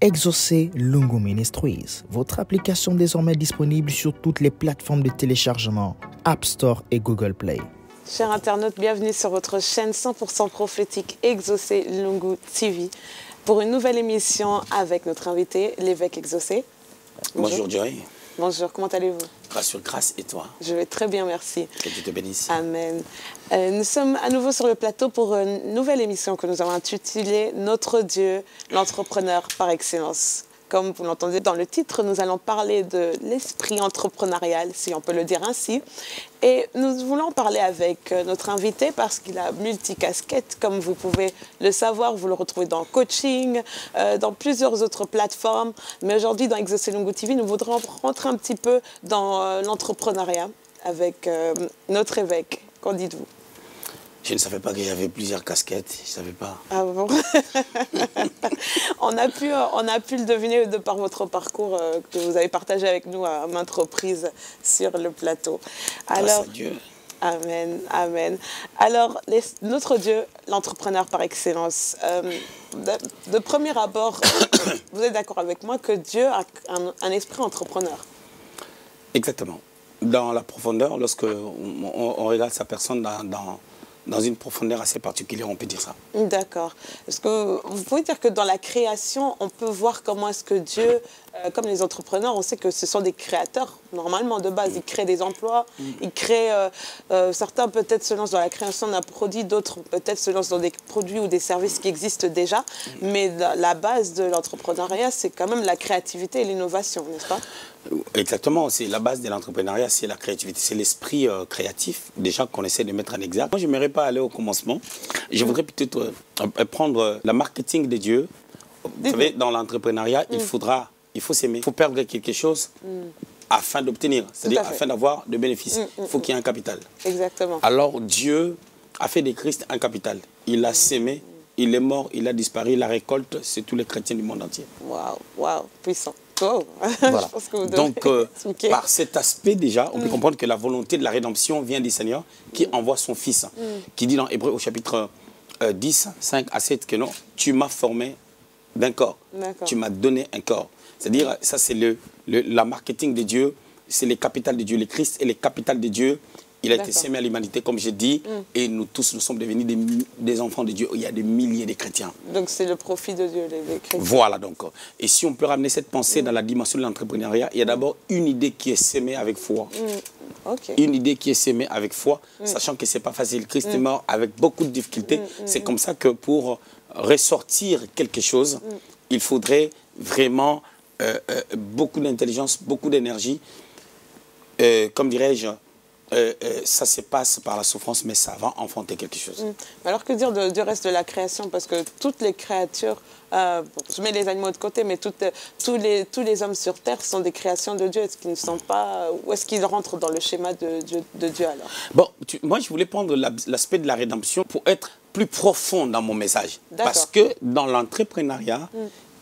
Exaucez Lungu Ministries, votre application désormais disponible sur toutes les plateformes de téléchargement, App Store et Google Play. Chers internautes, bienvenue sur votre chaîne 100% prophétique Exaucé Lungu TV pour une nouvelle émission avec notre invité, l'évêque Exaucé. Bonjour Joy. Bonjour, comment allez-vous? Grâce sur grâce, et toi? Je vais très bien, merci. Que Dieu te bénisse. Amen. Nous sommes à nouveau sur le plateau pour une nouvelle émission que nous avons intitulée « Notre Dieu, l'entrepreneur par excellence ». Comme vous l'entendez dans le titre, nous allons parler de l'esprit entrepreneurial, si on peut le dire ainsi. Et nous voulons parler avec notre invité parce qu'il a multicasquette. Comme vous pouvez le savoir, vous le retrouvez dans le coaching, dans plusieurs autres plateformes. Mais aujourd'hui, dans Exaucé Lungu TV, nous voudrons rentrer un petit peu dans l'entrepreneuriat avec notre évêque. Qu'en dites-vous? Je ne savais pas qu'il y avait plusieurs casquettes, je ne savais pas. Ah bon? on a pu le deviner de par votre parcours que vous avez partagé avec nous à maintes reprises sur le plateau. Alors, grâce à Dieu. Amen, amen. Alors, notre Dieu, l'entrepreneur par excellence, de premier abord, vous êtes d'accord avec moi que Dieu a un esprit entrepreneur? Exactement. Dans la profondeur, lorsque on regarde sa personne dans une profondeur assez particulière, on peut dire ça. D'accord. Est-ce que vous pouvez dire que dans la création, on peut voir comment est-ce que Dieu, comme les entrepreneurs, on sait que ce sont des créateurs, normalement, de base. Ils créent des emplois, ils créent, certains peut-être se lancent dans la création d'un produit, d'autres peut-être se lancent dans des produits ou des services qui existent déjà. Mais la base de l'entrepreneuriat, c'est quand même la créativité et l'innovation, n'est-ce pas? Exactement, c'est la base de l'entrepreneuriat, c'est la créativité, c'est l'esprit créatif, déjà qu'on essaie de mettre en exergue. Moi, je n'aimerais pas aller au commencement, je voudrais peut-être prendre la marketing de Dieu. Vous savez, dans l'entrepreneuriat, il faut s'aimer, il faut perdre quelque chose afin d'obtenir, c'est-à-dire afin d'avoir de bénéfices. Il faut qu'il y ait un capital. Exactement. Alors Dieu a fait de Christ un capital, il a s'aimé. Il est mort, il a disparu, la récolte, c'est tous les chrétiens du monde entier. Waouh, waouh, puissant. Oh. Voilà. Je pense que vous donc, expliquer. par cet aspect déjà, on peut comprendre que la volonté de la rédemption vient du Seigneur qui envoie son Fils, qui dit dans Hébreux au chapitre 10, 5 à 7 que non, tu m'as formé d'un corps, tu m'as donné un corps. C'est-à-dire, ça c'est la marketing de Dieu, c'est les capitales de Dieu, le Christ est les capitales de Dieu. Il a été sémé à l'humanité, comme j'ai dit, et nous tous, nous sommes devenus des enfants de Dieu. Il y a des milliers de chrétiens. Donc c'est le profit de Dieu, les chrétiens. Voilà donc. Et si on peut ramener cette pensée dans la dimension de l'entrepreneuriat, il y a d'abord une idée qui est sémée avec foi. Une idée qui est sémée avec foi, sachant que ce n'est pas facile. Christ est mort avec beaucoup de difficultés. C'est comme ça que pour ressortir quelque chose, il faudrait vraiment beaucoup d'intelligence, beaucoup d'énergie. Comme dirais-je, ça se passe par la souffrance, mais ça va enfanter quelque chose. Alors que dire du reste de la création? Parce que toutes les créatures, je mets les animaux de côté, mais tous les hommes sur Terre sont des créations de Dieu. Est-ce qu'ils ne sont pas, ou est-ce qu'ils rentrent dans le schéma de Dieu alors? Bon, moi je voulais prendre l'aspect de la rédemption pour être plus profond dans mon message. Parce que dans l'entrepreneuriat,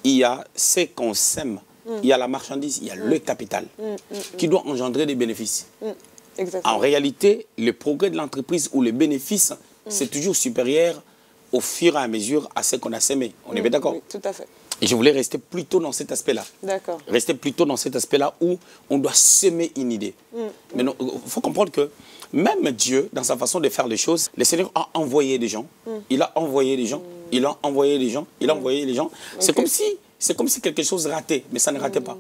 il y a ce qu'on sème, il y a la marchandise, il y a le capital qui doit engendrer des bénéfices. Exactement. En réalité, le progrès de l'entreprise ou les bénéfices, c'est toujours supérieur au fur et à mesure à ce qu'on a semé. On est bien d'accord? Oui, tout à fait. Et je voulais rester plutôt dans cet aspect-là. D'accord. Rester plutôt dans cet aspect-là où on doit semer une idée. Mais il faut comprendre que même Dieu, dans sa façon de faire les choses, le Seigneur a envoyé des gens. Il a envoyé des gens. Il a envoyé des gens. Il a envoyé des gens. C'est comme si quelque chose ratait, mais ça ne ratait pas.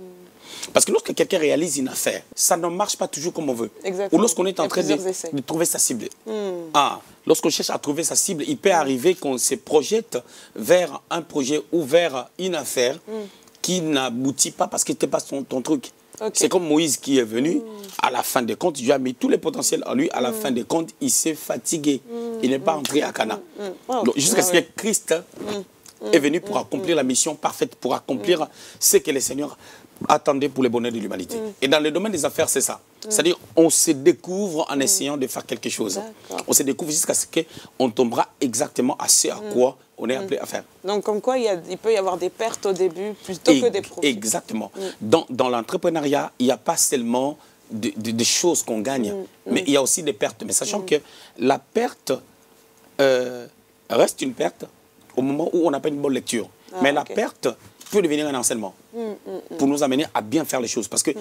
Parce que lorsque quelqu'un réalise une affaire, ça ne marche pas toujours comme on veut. Exactement. Ou lorsqu'on est en train de trouver sa cible. Lorsqu'on cherche à trouver sa cible, il peut arriver qu'on se projette vers un projet ou vers une affaire qui n'aboutit pas parce que ce n'était pas ton truc. C'est comme Moïse qui est venu, à la fin des comptes, Dieu a mis tous les potentiels en lui, à la fin des comptes, il s'est fatigué. Il n'est pas entré à Cana. Jusqu'à ce que Christ est venu pour accomplir la mission parfaite, pour accomplir ce que le Seigneur attendait pour le bonheur de l'humanité. Et dans le domaine des affaires, c'est ça. C'est-à-dire, on se découvre en essayant de faire quelque chose. On se découvre jusqu'à ce qu'on tombera exactement à ce à quoi on est appelé à faire. Donc, comme quoi, il peut y avoir des pertes au début plutôt que des profits. Exactement. Dans l'entrepreneuriat, il n'y a pas seulement des choses qu'on gagne, mais il y a aussi des pertes. Mais sachant que la perte reste une perte au moment où on n'a pas une bonne lecture. Mais la perte peut devenir un enseignement pour nous amener à bien faire les choses. Parce que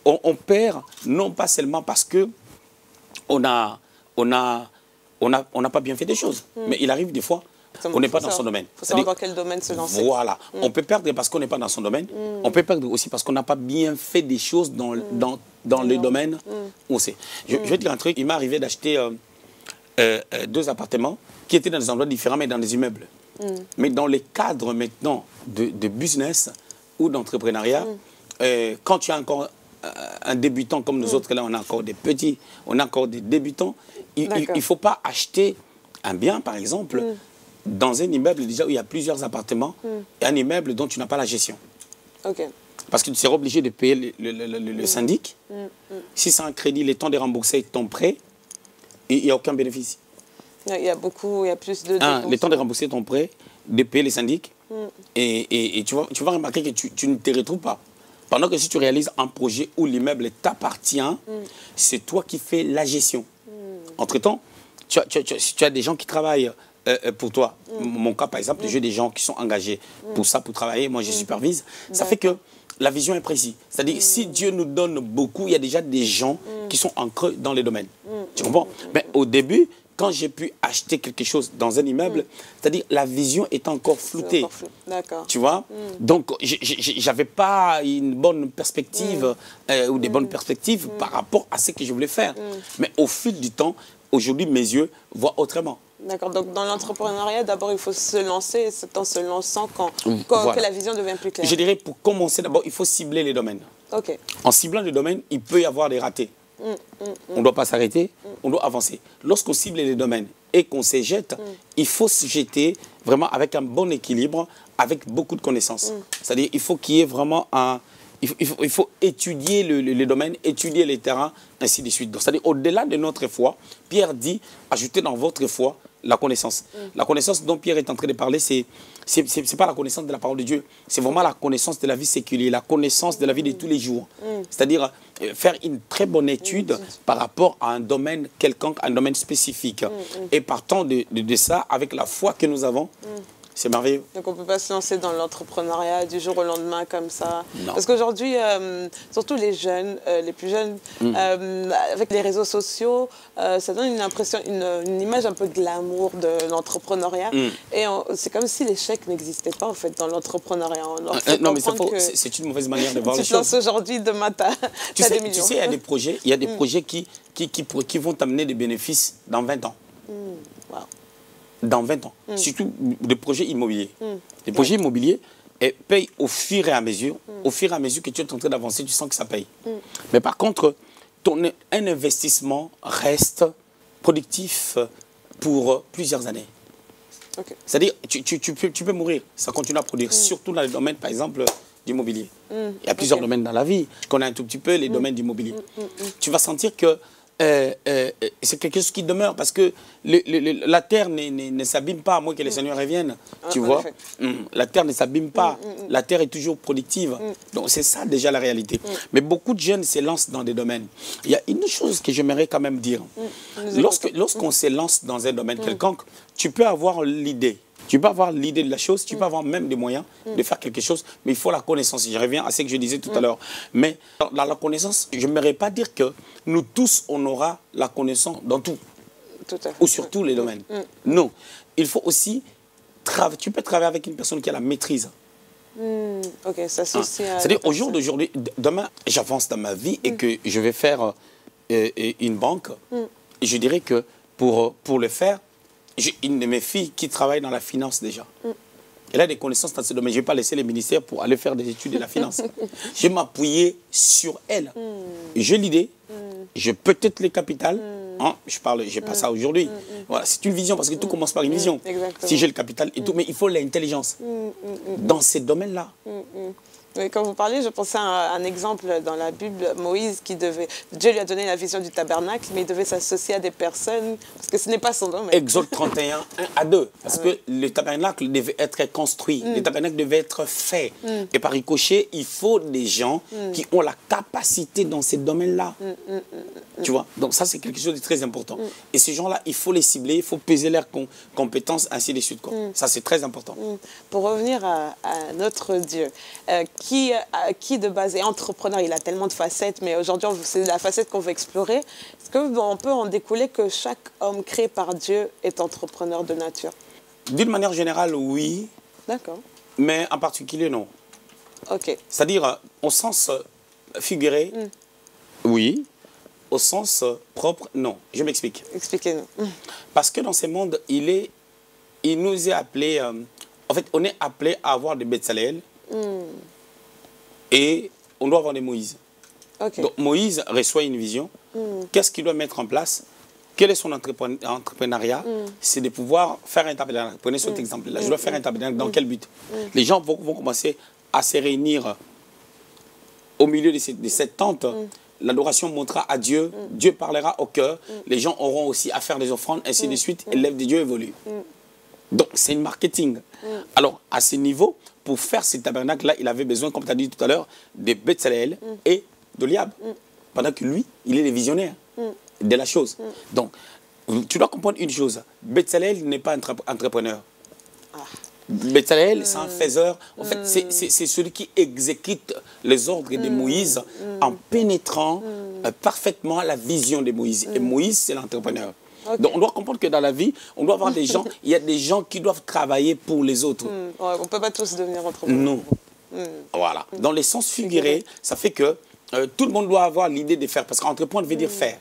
on perd, non pas seulement parce que on n'a pas bien fait des choses, mais il arrive des fois on n'est pas dans son domaine. Il faut savoir dans quel domaine se lancer. Voilà. On peut perdre parce qu'on n'est pas dans son domaine. On peut perdre aussi parce qu'on n'a pas bien fait des choses dans le domaine où on sait. Je vais te dire un truc. Il m'est arrivé d'acheter 2 appartements qui étaient dans des endroits différents, mais dans des immeubles. Mais dans les cadres maintenant de business ou d'entrepreneuriat, quand tu as encore un débutant comme nous autres, là on a encore des petits, on a encore des débutants, il ne faut pas acheter un bien, par exemple, dans un immeuble déjà où il y a plusieurs appartements, et un immeuble dont tu n'as pas la gestion. Parce que tu seras obligé de payer le syndic. Si c'est un crédit, le temps de rembourser ton prêt, il n'y a aucun bénéfice. Il y a plus de... Le temps de rembourser ton prêt, de payer les syndics, et tu vas remarquer que tu ne te retrouves pas. Pendant que si tu réalises un projet où l'immeuble t'appartient, c'est toi qui fais la gestion. Entre-temps, tu as des gens qui travaillent pour toi. Mon cas, par exemple, j'ai des gens qui sont engagés pour ça, pour travailler. Moi, je supervise. Ça fait que la vision est précise. C'est-à-dire, si Dieu nous donne beaucoup, il y a déjà des gens qui sont en creux dans les domaines. Tu comprends? Mais au début, quand j'ai pu acheter quelque chose dans un immeuble, c'est-à-dire la vision est encore floutée. D'accord. Tu vois? Donc, j'avais pas une bonne perspective ou des bonnes perspectives par rapport à ce que je voulais faire. Mais au fil du temps, aujourd'hui, mes yeux voient autrement. D'accord. Donc, dans l'entrepreneuriat, d'abord, il faut se lancer. Et c'est en se lançant que la vision devient plus claire. Je dirais, pour commencer, d'abord, il faut cibler les domaines. En ciblant les domaines, il peut y avoir des ratés. On ne doit pas s'arrêter, on doit avancer. Lorsqu'on cible les domaines et qu'on se jette, il faut se jeter vraiment avec un bon équilibre, avec beaucoup de connaissances. C'est-à-dire il faut qu'il y ait vraiment un... Il faut étudier les domaines, étudier les terrains, ainsi de suite. C'est-à-dire au-delà de notre foi, Pierre dit, ajoutez dans votre foi la connaissance. La connaissance dont Pierre est en train de parler, c'est pas la connaissance de la parole de Dieu, c'est vraiment la connaissance de la vie séculière, la connaissance de la vie de tous les jours. C'est-à-dire faire une très bonne étude par rapport à un domaine quelconque, un domaine spécifique. Et partant de ça, avec la foi que nous avons, c'est merveilleux. Donc on ne peut pas se lancer dans l'entrepreneuriat du jour au lendemain comme ça. Non. Parce qu'aujourd'hui, surtout les jeunes, les plus jeunes, avec les réseaux sociaux, ça donne une impression, une image un peu glamour de l'entrepreneuriat. Et c'est comme si l'échec n'existait pas en fait dans l'entrepreneuriat. Non mais c'est une mauvaise manière de voir les choses. Tu te lances aujourd'hui, demain tu as des millions. Tu sais, il y a des projets qui vont t'amener des bénéfices dans 20 ans. Wow. Dans 20 ans. Surtout des projets immobiliers. Les projets immobiliers payent au fur et à mesure. Au fur et à mesure que tu es en train d'avancer, tu sens que ça paye. Mais par contre, un investissement reste productif pour plusieurs années. C'est-à-dire, tu peux mourir, ça continue à produire, surtout dans les domaines, par exemple, d'immobilier. Il y a plusieurs domaines dans la vie. Je connais un tout petit peu les domaines d'immobilier. Tu vas sentir que c'est quelque chose qui demeure parce que la terre ne s'abîme pas à moins que les seigneurs reviennent. Tu vois, la terre ne s'abîme pas. La terre est toujours productive. Donc c'est ça déjà la réalité. Mais beaucoup de jeunes se lancent dans des domaines. Il y a une chose que j'aimerais quand même dire. Lorsqu'on se lance dans un domaine quelconque, tu peux avoir l'idée. Tu peux avoir l'idée de la chose, tu peux avoir même des moyens de faire quelque chose, mais il faut la connaissance. Je reviens à ce que je disais tout à l'heure. Mais dans la connaissance, je n'aimerais pas dire que nous tous, on aura la connaissance dans tout. Ou sur tous les domaines. Non. Il faut aussi... Tu peux travailler avec une personne qui a la maîtrise. Ok, ça s'associe à... C'est-à-dire, au jour d'aujourd'hui, demain, j'avance dans ma vie et que je vais faire une banque. Et je dirais que pour le faire, j'ai une de mes filles qui travaille dans la finance déjà. Elle a des connaissances dans ce domaine. Je ne vais pas laisser les ministères pour aller faire des études de la finance. Je vais m'appuyer sur elle. J'ai l'idée, j'ai peut-être les capitales. Je n'ai pas ça aujourd'hui. Voilà, c'est une vision parce que tout commence par une vision. Si j'ai le capital et tout, mais il faut l'intelligence dans ces domaines-là. Oui, quand vous parlez, je pensais à un exemple dans la Bible, Moïse, Dieu lui a donné la vision du tabernacle, mais il devait s'associer à des personnes, parce que ce n'est pas son domaine. Exode 31, 1 à 2, parce que le tabernacle devait être construit, le tabernacle devait être fait. Et par ricochet, il faut des gens qui ont la capacité dans ces domaines-là. Tu vois? Donc ça, c'est quelque chose de très important. Et ces gens-là, il faut les cibler, il faut peser leurs compétences, ainsi de suite. Ça, c'est très important. Pour revenir à notre Dieu, qui de base est entrepreneur, il a tellement de facettes, mais aujourd'hui, c'est la facette qu'on veut explorer. Est-ce qu'on peut en découler que chaque homme créé par Dieu est entrepreneur de nature? D'une manière générale, oui. D'accord. Mais en particulier, non. Ok. C'est-à-dire, au sens figuré, oui. Au sens propre, non. Je m'explique. Expliquez-nous. Parce que dans ce monde, il nous est appelé... en fait, on est appelé à avoir des Betsalel. Et on doit avoir des Moïse. Okay. Donc Moïse reçoit une vision. Qu'est-ce qu'il doit mettre en place? Quel est son entrepreneuriat? C'est de pouvoir faire un tabernacle. Prenez cet exemple-là. Je dois faire un tabernacle. Dans quel but? Les gens vont commencer à se réunir au milieu de cette tente. L'adoration montrera à Dieu. Dieu parlera au cœur. Les gens auront aussi à faire des offrandes, ainsi de suite. Et l'œuvre de Dieu évolue. Donc, c'est une marketing. Alors, à ce niveau, pour faire ce tabernacle-là, il avait besoin, comme tu as dit tout à l'heure, de Betsalel et d'Oliab. Pendant que lui, il est le visionnaire de la chose. Donc, tu dois comprendre une chose. Betsalel n'est pas entrepreneur. Betsalel, c'est un faiseur. En fait, c'est celui qui exécute les ordres de Moïse en pénétrant parfaitement la vision de Moïse. Et Moïse, c'est l'entrepreneur. Okay. Donc on doit comprendre que dans la vie, on doit avoir des gens, il y a des gens qui doivent travailler pour les autres. Ouais, on ne peut pas tous devenir entrepreneurs. Non. Voilà. Dans les sens figurés, ça fait que tout le monde doit avoir l'idée de faire. Parce qu'entreprendre veut dire faire.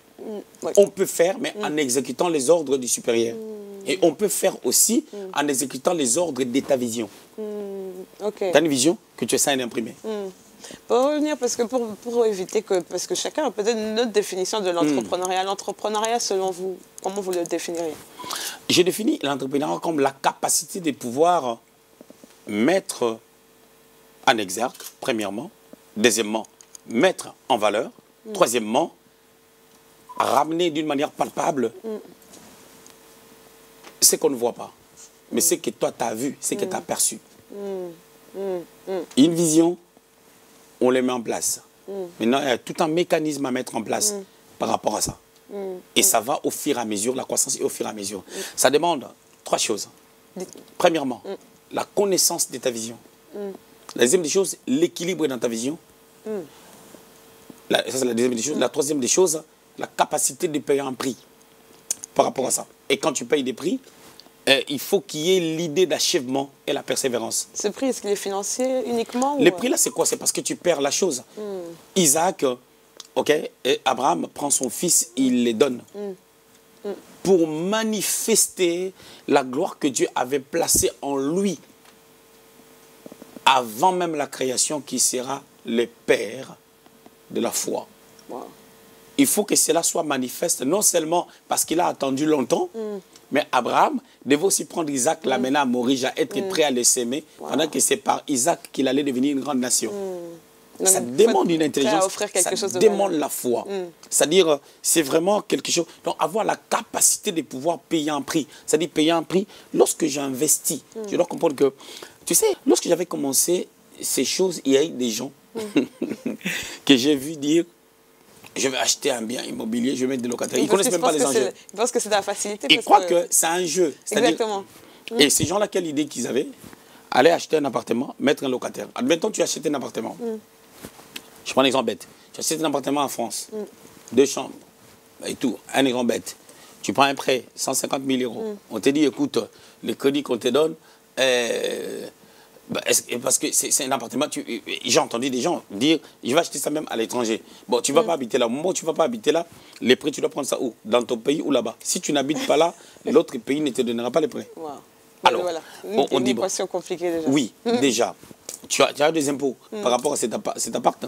Ouais. On peut faire, mais en exécutant les ordres du supérieur. Et on peut faire aussi en exécutant les ordres de ta vision. Okay. Tu as une vision que tu essaies d'imprimer. Pour revenir, parce que pour éviter que... Parce que chacun a peut-être une autre définition de l'entrepreneuriat. L'entrepreneuriat, selon vous, comment vous le définiriez? Je définis l'entrepreneuriat comme la capacité de pouvoir mettre en exergue, premièrement. Deuxièmement, mettre en valeur. Troisièmement, ramener d'une manière palpable ce qu'on ne voit pas. Mais ce que toi, tu as vu, ce que tu as perçu. Une vision, on les met en place. Maintenant, il y a tout un mécanisme à mettre en place par rapport à ça. Et ça va au fur et à mesure, la croissance est au fur et à mesure. Ça demande 3 choses. Premièrement, la connaissance de ta vision. La deuxième des choses, l'équilibre dans ta vision. Ça, c'est la deuxième des choses. La troisième des choses, la capacité de payer un prix par rapport à ça. Et quand tu payes des prix, il faut qu'il y ait l'idée d'achèvement et la persévérance. Ce prix, est-ce qu'il est financier uniquement? Le prix, là, c'est quoi? C'est parce que tu perds la chose. Isaac, ok, et Abraham prend son fils, il les donne. Pour manifester la gloire que Dieu avait placée en lui. Avant même la création, qui sera le père de la foi. Wow. Il faut que cela soit manifeste, non seulement parce qu'il a attendu longtemps, mais Abraham devait aussi prendre Isaac, l'amener à mourir, à être prêt à le s'aimer, pendant que c'est par Isaac qu'il allait devenir une grande nation. Donc, ça demande une intelligence, ça demande la foi. C'est-à-dire, c'est vraiment quelque chose... Donc, avoir la capacité de pouvoir payer un prix. C'est-à-dire, payer un prix, lorsque j'ai investi, je dois comprendre que... Tu sais, lorsque j'avais commencé ces choses, il y a eu des gens que j'ai vu dire... Je vais acheter un bien immobilier, je vais mettre des locataires. Ils ne connaissent même pas les enjeux. Ils pensent que c'est de la facilité. Ils croient que c'est un jeu. Exactement. Et ces gens-là, quelle idée qu'ils avaient? Aller acheter un appartement, mettre un locataire. Admettons, tu achètes un appartement. Je prends un exemple bête. Tu achètes un appartement en France, 2 chambres et tout, un exemple bête. Tu prends un prêt, 150 000 euros. On te dit, écoute, le crédit qu'on te donne... parce que c'est un appartement, j'ai entendu des gens dire, je vais acheter ça même à l'étranger. Bon, tu ne vas pas habiter là. Au moment où tu ne vas pas habiter là, les prêts, tu dois prendre ça où? Dans ton pays ou là-bas? Si tu n'habites pas là, l'autre pays ne te donnera pas les prêts. Wow. Alors, voilà. On dit, bon, compliquée déjà. Oui, déjà. Tu as des impôts par rapport à cet appart.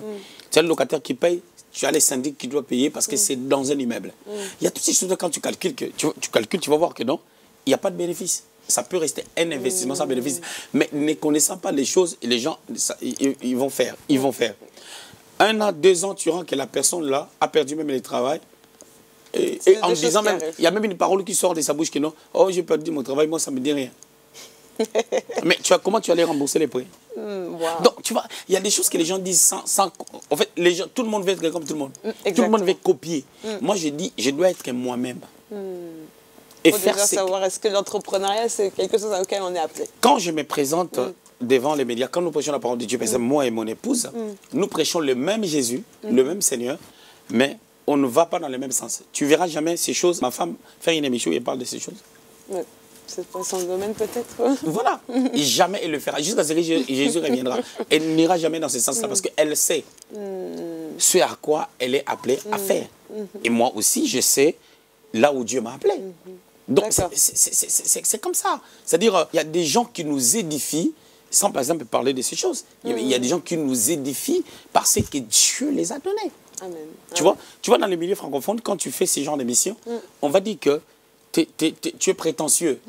Tu as le locataire qui paye, tu as les syndics qui doivent payer parce que c'est dans un immeuble. Il y a toutes ces choses, quand tu calcules, tu vas voir que non, il n'y a pas de bénéfice. ça peut rester un investissement sans bénéfice. Mais ne connaissant pas les choses, les gens, ils vont faire. Ils vont faire. 1 an, 2 ans, tu rends que la personne là a perdu même le travail. Et en disant même, il y a même une parole qui sort de sa bouche qui non, oh j'ai perdu mon travail, moi ça me dit rien. Mais comment tu vas aller rembourser les prêts? Wow. Donc tu vois, il y a des choses que les gens disent sans en fait, les gens, tout le monde veut être comme tout le monde. Exactement. Tout le monde veut copier. Moi je dis, je dois être moi-même. Il faut déjà savoir, est-ce que l'entrepreneuriat, c'est quelque chose auquel on est appelé? Quand je me présente devant les médias, quand nous prêchons la parole de Dieu, par exemple, moi et mon épouse, nous prêchons le même Jésus, le même Seigneur, mais on ne va pas dans le même sens. Tu verras jamais ces choses. Ma femme fait une émission et parle de ces choses. Oui. C'est pas son domaine peut-être. Voilà. Et jamais elle le fera. Jusqu'à ce que Jésus reviendra. Elle n'ira jamais dans ce sens-là parce qu'elle sait ce à quoi elle est appelée à faire. Et moi aussi, je sais là où Dieu m'a appelé. Donc, c'est comme ça. C'est-à-dire, il y a des gens qui nous édifient sans, par exemple, parler de ces choses. Il y a des gens qui nous édifient parce que Dieu les a donnés. Amen. Tu vois, dans les milieux francophones, quand tu fais ce genre d'émission, on va dire que tu es prétentieux.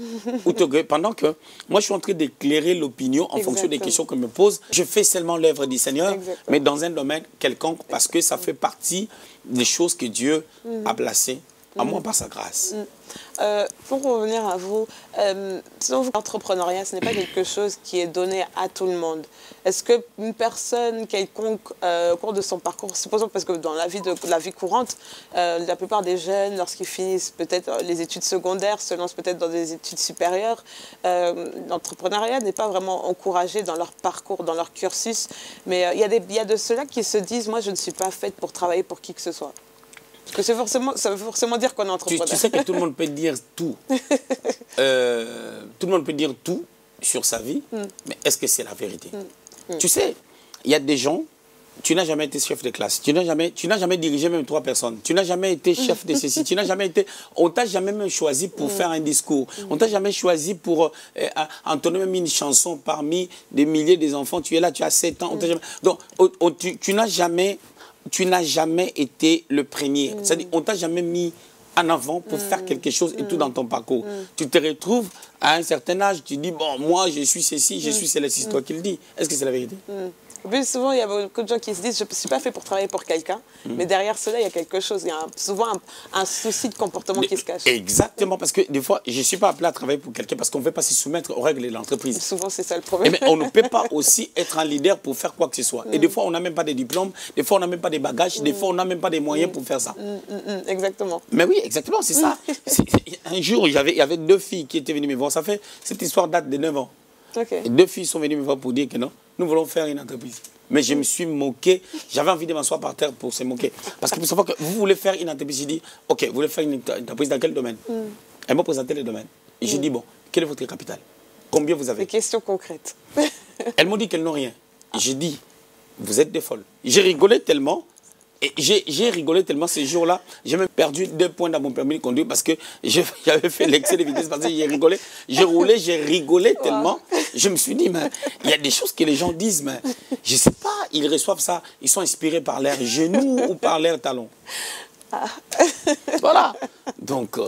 Pendant que moi, je suis en train d'éclairer l'opinion en fonction des questions qu'on me pose. Je fais seulement l'œuvre du Seigneur, mais dans un domaine quelconque, parce que ça fait partie des choses que Dieu a placées à moi par sa grâce. Pour revenir à vous, selon vous, l'entrepreneuriat, ce n'est pas quelque chose qui est donné à tout le monde. Est-ce qu'une personne quelconque, au cours de son parcours, supposons parce que dans la vie courante, la plupart des jeunes, lorsqu'ils finissent peut-être les études secondaires, se lancent peut-être dans des études supérieures, l'entrepreneuriat n'est pas vraiment encouragé dans leur parcours, dans leur cursus, mais il y a de ceux-là qui se disent, moi je ne suis pas faite pour travailler pour qui que ce soit. Parce que ça veut forcément dire qu'on est entrepreneur. Tu sais que tout le monde peut dire tout. Tout le monde peut dire tout sur sa vie, mais est-ce que c'est la vérité? Tu sais, il y a des gens, tu n'as jamais été chef de classe, tu n'as jamais dirigé même 3 personnes, tu n'as jamais été chef de ceci, tu n'as jamais été... On t'a jamais même choisi pour faire un discours, on t'a jamais choisi pour entonner même une chanson parmi des milliers d'enfants, tu es là, tu as 7 ans, on t'a jamais... Donc, tu n'as jamais été le premier. C'est-à-dire, on ne t'a jamais mis en avant pour faire quelque chose et tout dans ton parcours. Tu te retrouves à un certain âge, tu dis, bon, moi, je suis ceci, je suis cela, c'est toi qui le dis. Est-ce que c'est la vérité? Plus souvent, il y a beaucoup de gens qui se disent, je ne suis pas fait pour travailler pour quelqu'un, mais derrière cela, il y a quelque chose. Il y a souvent un souci de comportement qui se cache. Exactement, parce que des fois, je ne suis pas appelé à travailler pour quelqu'un parce qu'on ne veut pas se soumettre aux règles de l'entreprise. Souvent, c'est ça le problème. On ne peut pas aussi être un leader pour faire quoi que ce soit. Et des fois, on n'a même pas de diplôme, des fois, on n'a même pas de bagages, des fois, on n'a même pas de moyens pour faire ça. Exactement. Mais oui, exactement, c'est ça. Un jour, il y avait 2 filles qui étaient venues me voir. Cette histoire date de 9 ans. Okay. Et 2 filles sont venues me voir pour dire que non, nous voulons faire une entreprise. Mais je me suis moqué. J'avais envie de m'asseoir par terre pour se moquer. Parce que pour savoir que vous voulez faire une entreprise, j'ai dit, ok, vous voulez faire une entreprise dans quel domaine? Elle m'a présenté le domaine. Et j'ai dit, bon, quel est votre capital? Combien vous avez? Des questions concrètes. Elles m'ont dit qu'elles n'ont rien. J'ai dit, vous êtes des folles. J'ai rigolé tellement. Et j'ai rigolé tellement ces jours-là, j'ai même perdu 2 points dans mon permis de conduire parce que j'avais fait l'excès de vitesse parce que j'ai rigolé. J'ai roulé, j'ai rigolé tellement. Je me suis dit, mais il y a des choses que les gens disent, mais je ne sais pas, ils reçoivent ça, ils sont inspirés par l'air genou ou par l'air talon. Voilà. Donc,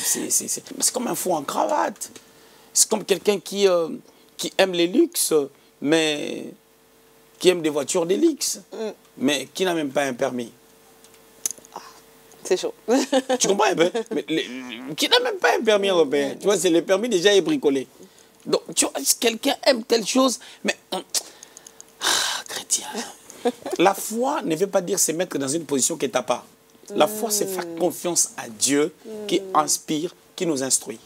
c'est comme un fou en cravate. C'est comme quelqu'un qui aime les luxes, mais qui aime des voitures de luxe. Mais qui n'a même pas un permis. C'est chaud. Tu comprends un peu? Qui n'a même pas un permis européen. Tu vois, c'est le permis déjà est bricolé. Donc, tu vois, quelqu'un aime telle chose, mais... chrétien. La foi ne veut pas dire se mettre dans une position que tu n'as pas. La foi, c'est faire confiance à Dieu qui inspire, qui nous instruit.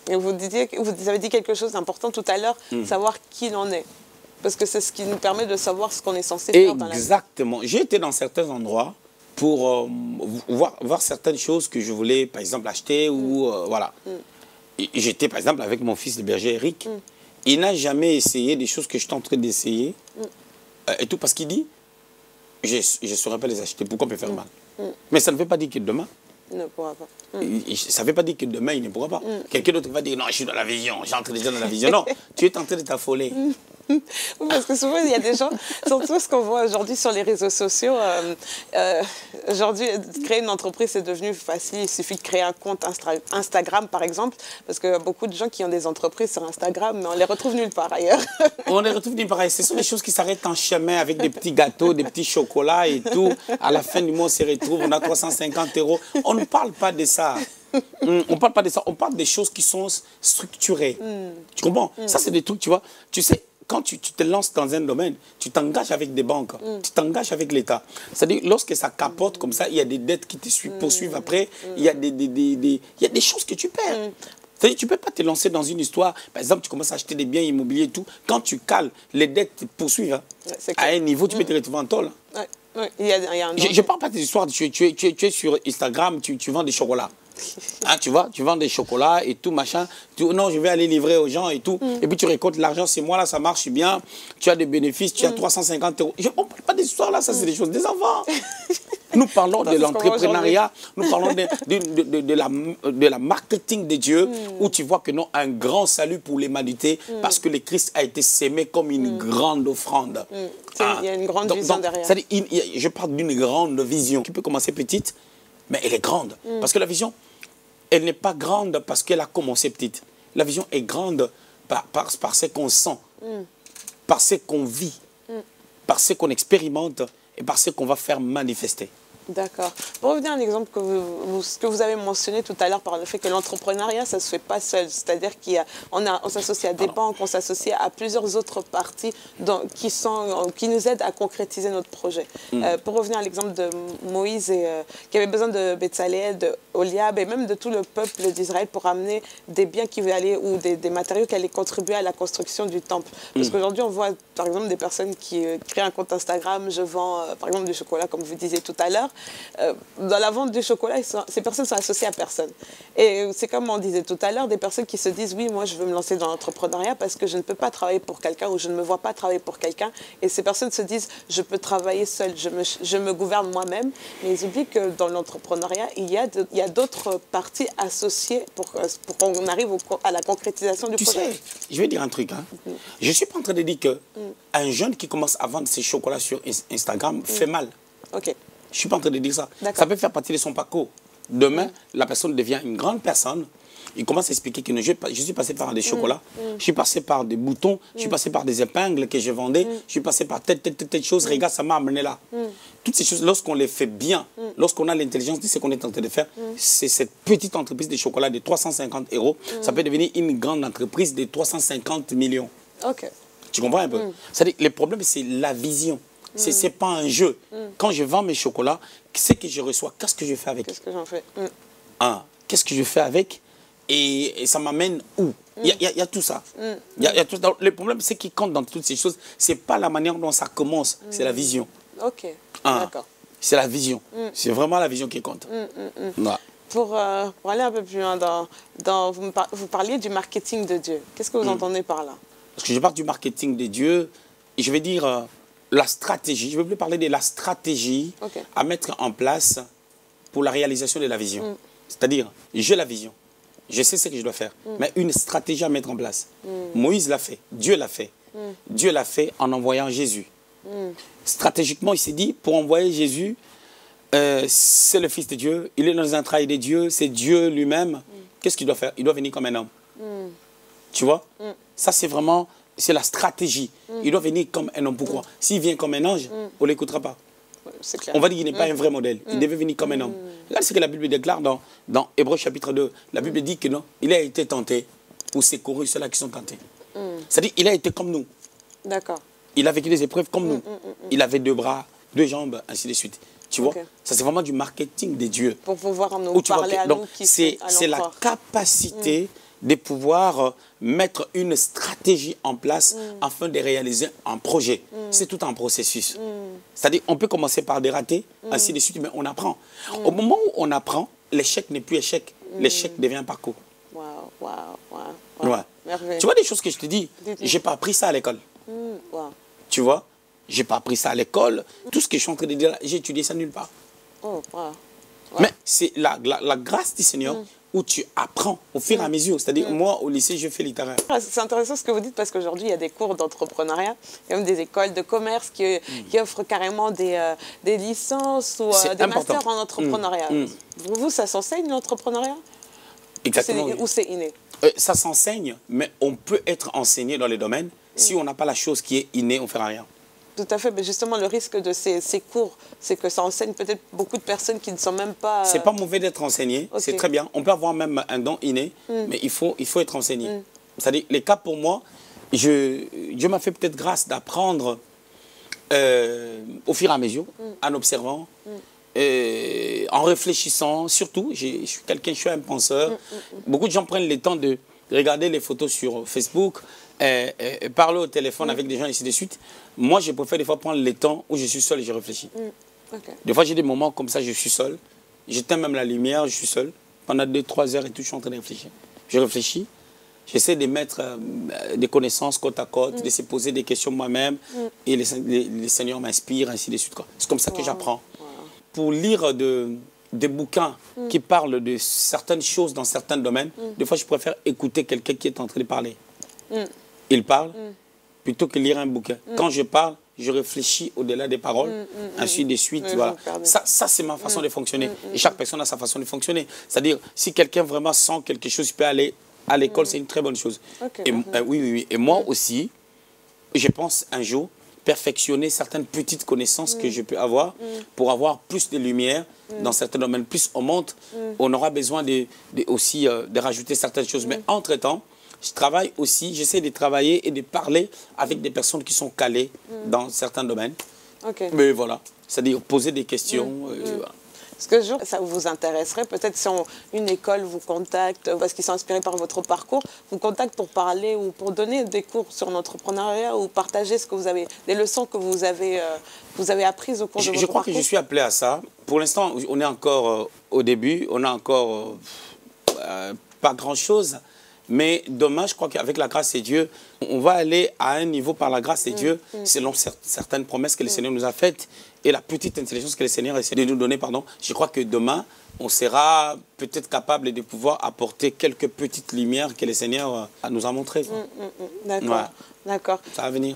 Et vous avez dit quelque chose d'important tout à l'heure, savoir qui l'on est. Parce que c'est ce qui nous permet de savoir ce qu'on est censé faire dans la vie. Exactement. J'ai été dans certains endroits pour voir certaines choses que je voulais, par exemple, acheter ou voilà. J'étais, par exemple, avec mon fils, le berger Eric. Il n'a jamais essayé des choses que je suis en train d'essayer. Et tout parce qu'il dit, je ne saurais pas les acheter. Pourquoi me faire mal? Mais ça ne veut pas dire que demain, il ne pourra pas. Ça ne veut pas dire que demain, il ne pourra pas. Quelqu'un d'autre va dire, non, je suis dans la vision, j'entre déjà dans la vision. Non, tu es en train de t'affoler. Oui, parce que souvent, il y a des gens, surtout ce qu'on voit aujourd'hui sur les réseaux sociaux, aujourd'hui, créer une entreprise, c'est devenu facile. Il suffit de créer un compte Instagram, par exemple, parce que beaucoup de gens qui ont des entreprises sur Instagram, mais on les retrouve nulle part ailleurs. On les retrouve nulle part ailleurs. Ce sont des choses qui s'arrêtent en chemin avec des petits gâteaux, des petits chocolats et tout. À la fin du mois, on se retrouve, on a 350 €. On ne parle pas de ça. On ne parle pas de ça. On parle des choses qui sont structurées. Tu comprends? Ça, c'est des trucs, tu vois. Tu sais, quand tu te lances dans un domaine, tu t'engages avec des banques, tu t'engages avec l'État. C'est-à-dire, lorsque ça capote comme ça, il y a des dettes qui te poursuivent après, il y a des choses que tu perds. C'est-à-dire, tu ne peux pas te lancer dans une histoire. Par exemple, tu commences à acheter des biens immobiliers et tout. Quand tu cales, les dettes te poursuivent. Hein. À un niveau, tu peux te retrouver en tôle. Ouais. Je ne parle pas des histoires. Tu es sur Instagram, tu vends des chocolats. Hein, tu vois, tu vends des chocolats et tout, machin. Non, je vais aller livrer aux gens et tout. Et puis tu récoltes l'argent, c'est moi, là, ça marche bien. Tu as des bénéfices, tu as 350 €. On ne parle pas des histoires là, ça, c'est des choses des enfants. Nous parlons de l'entrepreneuriat, nous parlons de la marketing de Dieu, où tu vois que non, un grand salut pour l'humanité, parce que le Christ a été sémé comme une grande offrande. Il y a une grande vision derrière. Je parle d'une grande vision qui peut commencer petite, mais elle est grande. Parce que la vision, elle n'est pas grande parce qu'elle a commencé petite. La vision est grande par ce qu'on sent, par ce qu'on vit, par ce qu'on expérimente et par ce qu'on va faire manifester. D'accord. Pour revenir à un exemple que vous avez mentionné tout à l'heure par le fait que l'entrepreneuriat, ça ne se fait pas seul. C'est-à-dire qu'on s'associe à des banques, on s'associe à plusieurs autres parties qui nous aident à concrétiser notre projet. Pour revenir à l'exemple de Moïse, qui avait besoin de Betsalel, de Oliab et même de tout le peuple d'Israël pour amener des biens qui allaient ou des matériaux qui allaient contribuer à la construction du temple. Parce qu'aujourd'hui, on voit par exemple des personnes qui créent un compte Instagram, je vends par exemple du chocolat, comme vous disiez tout à l'heure. Dans la vente du chocolat, ces personnes sont associées à personne. Et c'est comme on disait tout à l'heure, des personnes qui se disent oui, moi je veux me lancer dans l'entrepreneuriat parce que je ne peux pas travailler pour quelqu'un ou je ne me vois pas travailler pour quelqu'un. Et ces personnes se disent je peux travailler seule, je me gouverne moi-même. Mais ils oublient que dans l'entrepreneuriat, il y a d'autres parties associées pour qu'on arrive à la concrétisation du projet. Tu sais, je vais dire un truc. Hein. Je ne suis pas en train de dire qu'un jeune qui commence à vendre ses chocolats sur Instagram fait mal. Ok. Je ne suis pas en train de dire ça. Ça peut faire partie de son parcours. Demain, la personne devient une grande personne. Il commence à expliquer que je suis passé par des chocolats, je suis passé par des boutons, je suis passé par des épingles que je vendais, je suis passé par telle chose, regarde, ça m'a amené là. Toutes ces choses, lorsqu'on les fait bien, lorsqu'on a l'intelligence de ce qu'on est en train de faire, c'est cette petite entreprise de chocolat de 350 €, ça peut devenir une grande entreprise de 350 millions. Ok. Tu comprends un peu? C'est-à-dire, le problème, c'est la vision. Ce n'est pas un jeu. Quand je vends mes chocolats, ce que je reçois, qu'est-ce que je fais avec? Qu'est-ce que j'en fais? Qu'est-ce que je fais avec? Et ça m'amène où? Il y a tout ça. Le problème, c'est qui compte dans toutes ces choses, ce n'est pas la manière dont ça commence, c'est la vision. Ok, d'accord. C'est la vision. C'est vraiment la vision qui compte. Ouais. Pour aller un peu plus loin, vous parliez du marketing de Dieu. Qu'est-ce que vous entendez par là? Parce que je parle du marketing de Dieu, et je vais dire la stratégie. Je ne veux plus parler de la stratégie à mettre en place pour la réalisation de la vision. C'est-à-dire, j'ai la vision. Je sais ce que je dois faire, mais une stratégie à mettre en place. Moïse l'a fait, Dieu l'a fait. Dieu l'a fait en envoyant Jésus. Stratégiquement, il s'est dit, pour envoyer Jésus, c'est le Fils de Dieu, il est dans les entrailles de Dieu, c'est Dieu lui-même. Qu'est-ce qu'il doit faire? Il doit venir comme un homme. Tu vois? Ça, c'est vraiment, c'est la stratégie. Il doit venir comme un homme. Pourquoi? S'il vient comme un ange, on ne l'écoutera pas. On va dire qu'il n'est pas un vrai modèle. Il devait venir comme un homme. Là, c'est ce que la Bible déclare dans Hébreux chapitre 2. La Bible dit que non, il a été tenté pour secourir ceux-là qui sont tentés. C'est-à-dire qu'il a été comme nous. D'accord. Il a vécu des épreuves comme nous. Il avait 2 bras, 2 jambes, ainsi de suite. Tu vois? Ça, c'est vraiment du marketing des dieux. Pour pouvoir nous parler à nous qui c'est la capacité de pouvoir mettre une stratégie en place afin de réaliser un projet. C'est tout un processus. C'est-à-dire, on peut commencer par des ratés, ainsi de suite, mais on apprend. Au moment où on apprend, l'échec n'est plus échec. L'échec devient un parcours. Ouais. Tu vois des choses que je te dis, je n'ai pas appris ça à l'école. Tu vois, je n'ai pas appris ça à l'école. Tout ce que je suis en train de dire, j'ai étudié ça nulle part. Mais c'est la grâce du Seigneur où tu apprends au fur et à mesure. C'est-à-dire, moi, au lycée, je fais littéraire. C'est intéressant ce que vous dites parce qu'aujourd'hui, il y a des cours d'entrepreneuriat. Il y a même des écoles de commerce qui offrent carrément des licences ou des masters en entrepreneuriat. Vous, ça s'enseigne l'entrepreneuriat? Exactement. Ou c'est inné? Ça s'enseigne, mais on peut être enseigné dans les domaines. Si on n'a pas la chose qui est innée, on ne fera rien. Tout à fait, mais justement, le risque de ces cours, c'est que ça enseigne peut-être beaucoup de personnes qui ne sont même pas... C'est pas mauvais d'être enseigné, c'est très bien. On peut avoir même un don inné, mais il faut être enseigné. C'est-à-dire, les cas pour moi, Dieu m'a fait peut-être grâce d'apprendre au fur et à mesure, en observant, en réfléchissant, surtout, je suis un penseur. Beaucoup de gens prennent le temps de regarder les photos sur Facebook, parler au téléphone avec des gens, et ainsi de suite. Moi, je préfère des fois prendre le temps où je suis seul et je réfléchis. Des fois, j'ai des moments comme ça, je suis seul. J'éteins même la lumière, je suis seul. Pendant 2-3 heures et tout, je suis en train de réfléchir. Je réfléchis. J'essaie de mettre des connaissances côte à côte, de se poser des questions moi-même. Et les seigneurs m'inspirent, ainsi de suite. C'est comme ça que j'apprends. Pour lire des bouquins qui parlent de certaines choses dans certains domaines, des fois, je préfère écouter quelqu'un qui est en train de parler. Il parle plutôt que lire un bouquin. Quand je parle, je réfléchis au-delà des paroles, ainsi de suite. Voilà. Ça c'est ma façon de fonctionner. Et chaque personne a sa façon de fonctionner. C'est-à-dire, si quelqu'un vraiment sent quelque chose, il peut aller à l'école, c'est une très bonne chose. Oui. Et moi aussi, je pense un jour perfectionner certaines petites connaissances que je peux avoir pour avoir plus de lumière dans certains domaines. Plus on monte, on aura besoin aussi de rajouter certaines choses. Mais entre-temps, je travaille aussi, j'essaie de travailler et de parler avec des personnes qui sont calées dans certains domaines. Mais voilà, c'est-à-dire poser des questions. Voilà. Est-ce que ça vous intéresserait, peut-être si une école vous contacte, parce qu'ils sont inspirés par votre parcours, vous contacte pour parler ou pour donner des cours sur l'entrepreneuriat ou partager ce que vous avez, des leçons que vous avez apprises au cours de votre parcours? Je crois que je suis appelé à ça. Pour l'instant, on est encore au début, on n'a encore pas grand-chose. Mais demain, je crois qu'avec la grâce de Dieu, on va aller à un niveau par la grâce de Dieu, selon certaines promesses que le Seigneur nous a faites et la petite intelligence que le Seigneur essaie de nous donner. Je crois que demain, on sera peut-être capable de pouvoir apporter quelques petites lumières que le Seigneur nous a montrées. D'accord. Ouais. D'accord. Ça va venir.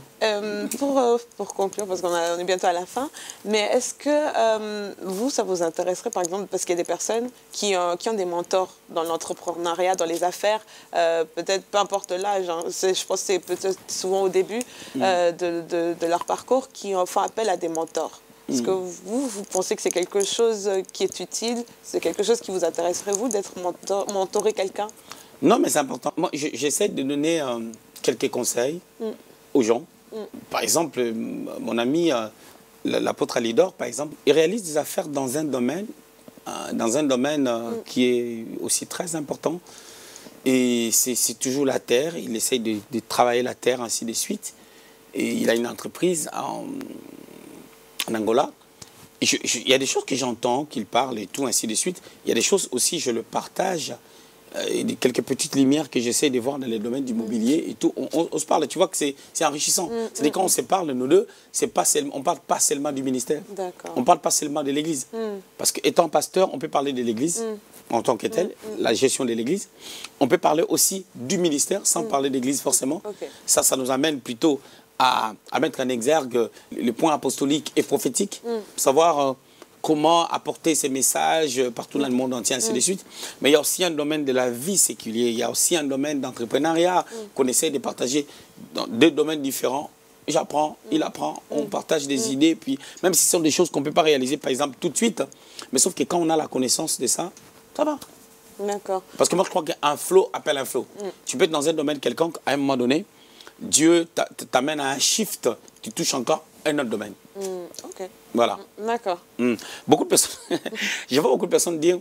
Pour conclure, parce qu'on est bientôt à la fin, mais est-ce que vous, ça vous intéresserait, par exemple, parce qu'il y a des personnes qui ont des mentors dans l'entrepreneuriat, dans les affaires, peut-être peu importe l'âge, hein, je pense que c'est peut-être souvent au début de leur parcours, qui font appel à des mentors. Est-ce que vous pensez que c'est quelque chose qui est utile? C'est quelque chose qui vous intéresserait, vous, d'être mentorer quelqu'un? Non, mais c'est important. Moi, j'essaie de donner quelques conseils aux gens. Par exemple, mon ami, l'apôtre Alidor, par exemple, il réalise des affaires dans un domaine, qui est aussi très important. Et c'est toujours la terre. Il essaye de travailler la terre, ainsi de suite. Et il a une entreprise en Angola. Il y a des choses que j'entends, qu'il parle et tout, ainsi de suite. Il y a des choses aussi, je le partage. Quelques petites lumières que j'essaie de voir dans les domaines du mobilier et tout. On se parle, tu vois que c'est enrichissant. C'est-à-dire quand on se parle, nous deux, on ne parle pas seulement du ministère. On ne parle pas seulement de l'église. Parce qu'étant pasteur, on peut parler de l'église en tant que telle, la gestion de l'église. On peut parler aussi du ministère sans parler d'église forcément. Ça nous amène plutôt à mettre en exergue le point apostolique et prophétique, savoir comment apporter ces messages partout dans le monde entier, ainsi de suite. Mais il y a aussi un domaine de la vie séculière, il y a aussi un domaine d'entrepreneuriat qu'on essaie de partager dans deux domaines différents. J'apprends, il apprend, on partage des idées, puis même si ce sont des choses qu'on ne peut pas réaliser, par exemple, tout de suite, mais sauf que quand on a la connaissance de ça, ça va. D'accord. Parce que moi, je crois qu'un flow appelle un flow. Tu peux être dans un domaine quelconque, à un moment donné, Dieu t'amène à un shift, tu touches encore un autre domaine. Voilà. D'accord. Beaucoup de personnes, je vois beaucoup de personnes dire,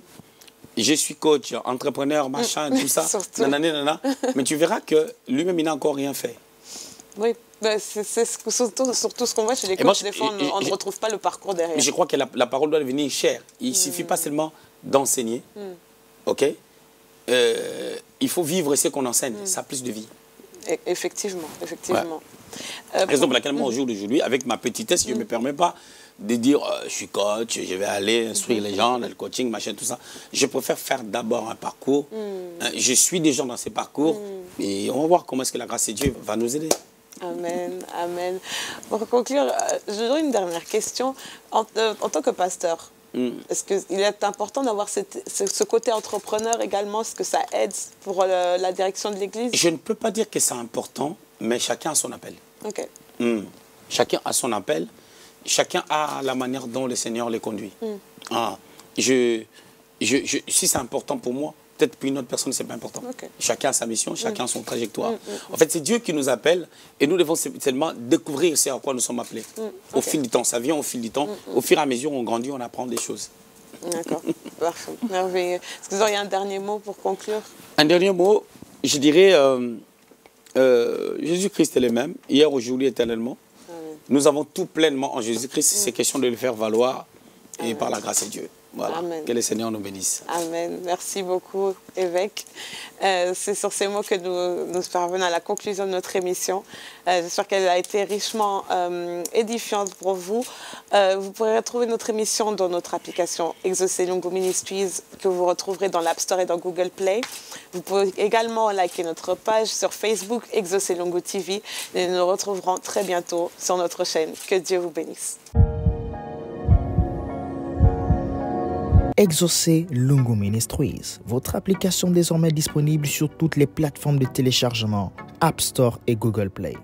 je suis coach, entrepreneur, machin, tout ça, nanana, mais tu verras que lui-même, il n'a encore rien fait. Oui, c'est surtout ce qu'on voit chez les coachs, des fois, on ne retrouve pas le parcours derrière. Mais je crois que la parole doit devenir chère. Il ne suffit pas seulement d'enseigner, ok? Il faut vivre ce qu'on enseigne, ça a plus de vie. Effectivement, effectivement. Ouais. Raison pour laquelle moi, au jour d'aujourd'hui, avec ma petitesse, je ne me permets pas de dire je suis coach, je vais aller instruire les gens, le coaching, machin, tout ça. Je préfère faire d'abord un parcours. Je suis des gens dans ces parcours et on va voir comment est-ce que la grâce de Dieu va nous aider. Amen, amen. Pour conclure, je donne une dernière question. En tant que pasteur, est-ce qu'il est important d'avoir ce côté entrepreneur également? Est-ce que ça aide pour la direction de l'Église? Je ne peux pas dire que c'est important, mais chacun a son appel. Ok. Chacun a son appel. Chacun a la manière dont le Seigneur les conduit. Si c'est important pour moi, peut-être pour une autre personne, ce n'est pas important. Chacun a sa mission, chacun a son trajectoire. En fait, c'est Dieu qui nous appelle et nous devons seulement découvrir ce à quoi nous sommes appelés. Au fil du temps, ça vient au fil du temps. Au fur et à mesure, on grandit, on apprend des choses. D'accord, parfait, merveilleux. Est-ce que vous auriez un dernier mot pour conclure? Un dernier mot, je dirais, Jésus-Christ est le même, hier, aujourd'hui, éternellement. Nous avons tout pleinement en Jésus-Christ. C'est question de le faire valoir et par la grâce de Dieu. Voilà. Amen. Que le Seigneur nous bénisse. Amen. Merci beaucoup, évêque. C'est sur ces mots que nous parvenons à la conclusion de notre émission. J'espère qu'elle a été richement édifiante pour vous. Vous pourrez retrouver notre émission dans notre application Exaucer Lungu Ministries que vous retrouverez dans l'App Store et dans Google Play. Vous pouvez également liker notre page sur Facebook Exaucer Lungu TV et nous nous retrouverons très bientôt sur notre chaîne. Que Dieu vous bénisse. Exaucer Lungu Ministries, votre application désormais disponible sur toutes les plateformes de téléchargement, App Store et Google Play.